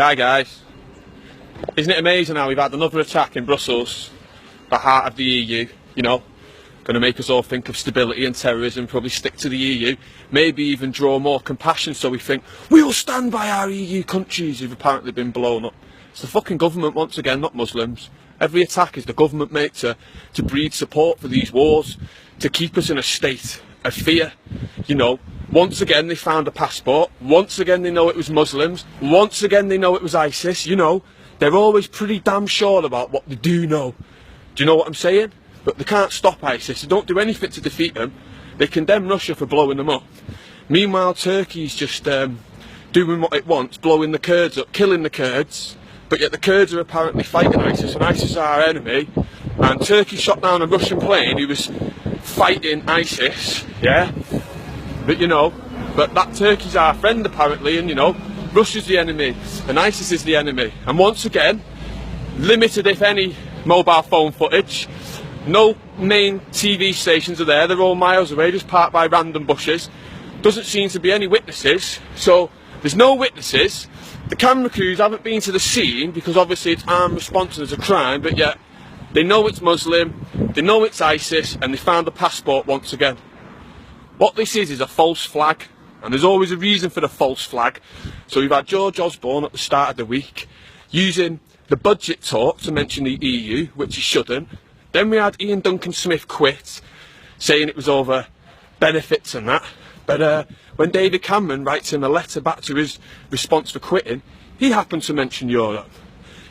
Hi guys. Isn't it amazing how we've had another attack in Brussels, the heart of the EU, you know, going to make us all think of stability and terrorism, probably stick to the EU, maybe even draw more compassion so we think, we will stand by our EU countries who've apparently been blown up. It's the fucking government once again, not Muslims. Every attack is the government, mate, to breed support for these wars, to keep us in a state of fear, you know. Once again they found a passport, once again they know it was Muslims, once again they know it was ISIS, you know. They're always pretty damn sure about what they do know. Do you know what I'm saying? But they can't stop ISIS, they don't do anything to defeat them. They condemn Russia for blowing them up. Meanwhile Turkey's just doing what it wants, blowing the Kurds up, killing the Kurds. But yet the Kurds are apparently fighting ISIS, and ISIS are our enemy. And Turkey shot down a Russian plane who was fighting ISIS, yeah? But you know, but that Turkey's our friend apparently, and you know, Russia's the enemy, and ISIS is the enemy. And once again, limited if any mobile phone footage, no main TV stations are there, they're all miles away, just parked by random bushes. Doesn't seem to be any witnesses, so there's no witnesses. The camera crews haven't been to the scene because obviously it's armed response and it's a crime, but yet they know it's Muslim, they know it's ISIS, and they found the passport once again. What this is a false flag, and there's always a reason for the false flag. So we've had George Osborne at the start of the week using the budget talk to mention the EU, which he shouldn't. Then we had Ian Duncan Smith quit, saying it was over benefits and that. But when David Cameron writes him a letter back to his response for quitting, he happened to mention Europe.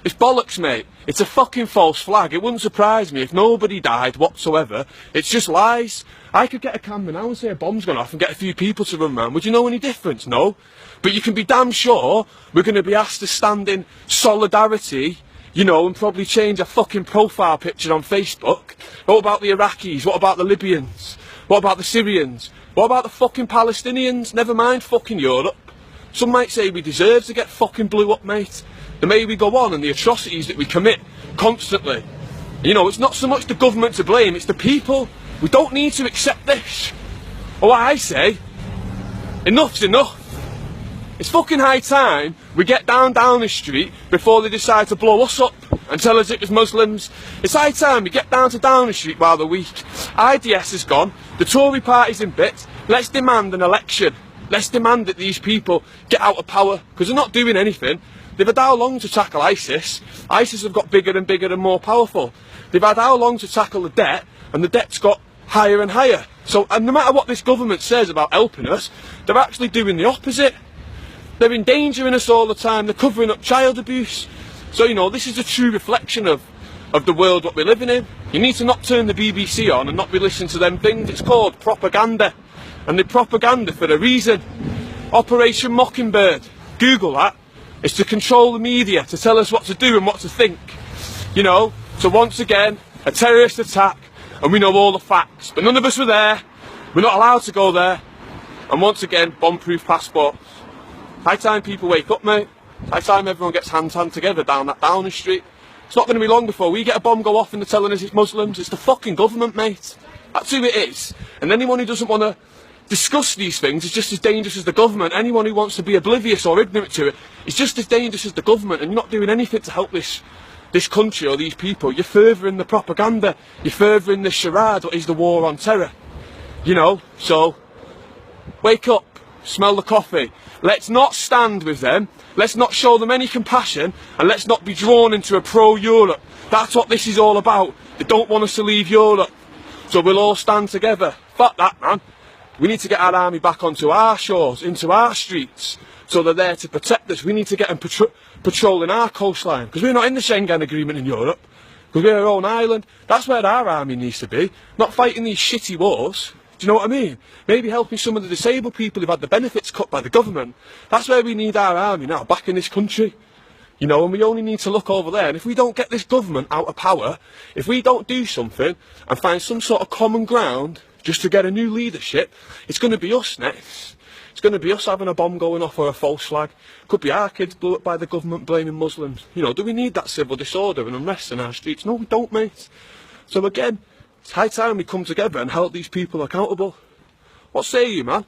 It's bollocks, mate. It's a fucking false flag. It wouldn't surprise me if nobody died whatsoever. It's just lies. I could get a camera now and say a bomb's gone off and get a few people to run round. Would you know any difference? No. But you can be damn sure we're going to be asked to stand in solidarity, you know, and probably change a fucking profile picture on Facebook. What about the Iraqis? What about the Libyans? What about the Syrians? What about the fucking Palestinians? Never mind fucking Europe. Some might say we deserve to get fucking blew up, mate. The way we go on and the atrocities that we commit constantly. You know, it's not so much the government to blame, it's the people. We don't need to accept this. Or what I say, enough's enough. It's fucking high time we get down Downing Street before they decide to blow us up and tell us it was Muslims. It's high time we get down to Downing Street while they're weak. IDS is gone, the Tory party's in bits. Let's demand an election. Let's demand that these people get out of power, because they're not doing anything. They've had how long to tackle ISIS? ISIS have got bigger and bigger and more powerful. They've had how long to tackle the debt, and the debt's got higher and higher. So, and no matter what this government says about helping us, they're actually doing the opposite. They're endangering us all the time, they're covering up child abuse. So, you know, this is a true reflection of the world what we're living in. You need to not turn the BBC on and not be listening to them things. It's called propaganda. And the propaganda for a reason. Operation Mockingbird. Google that. It's to control the media, to tell us what to do and what to think. You know, so once again, a terrorist attack, and we know all the facts. But none of us were there, we're not allowed to go there. And once again, bomb-proof passports. High time people wake up, mate. High time everyone gets hand together down that Downing Street. It's not going to be long before we get a bomb go off and they're telling us it's Muslims. It's the fucking government, mate. That's who it is. And anyone who doesn't want to discuss these things is just as dangerous as the government. Anyone who wants to be oblivious or ignorant to it is just as dangerous as the government, and you're not doing anything to help this country or these people. You're furthering the propaganda, you're furthering the charade what is the war on terror. You know, so wake up, smell the coffee. Let's not stand with them, let's not show them any compassion, and let's not be drawn into a pro-Europe. That's what this is all about. They don't want us to leave Europe. So we'll all stand together. Fuck that, man. We need to get our army back onto our shores, into our streets, so they're there to protect us. We need to get them patrolling our coastline, because we're not in the Schengen Agreement in Europe, because we're our own island. That's where our army needs to be, not fighting these shitty wars. Do you know what I mean? Maybe helping some of the disabled people who've had the benefits cut by the government. That's where we need our army now, back in this country. You know, and we only need to look over there. And if we don't get this government out of power, if we don't do something and find some sort of common ground just to get a new leadership, it's going to be us next. It's going to be us having a bomb going off or a false flag. Could be our kids blew up by the government blaming Muslims. You know, do we need that civil disorder and unrest in our streets? No, we don't, mate. So again, it's high time we come together and hold these people accountable. What say you, man?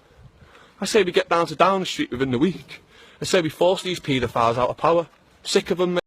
I say we get down to Downing Street within the week and say we force these paedophiles out of power. Sick of them, mate.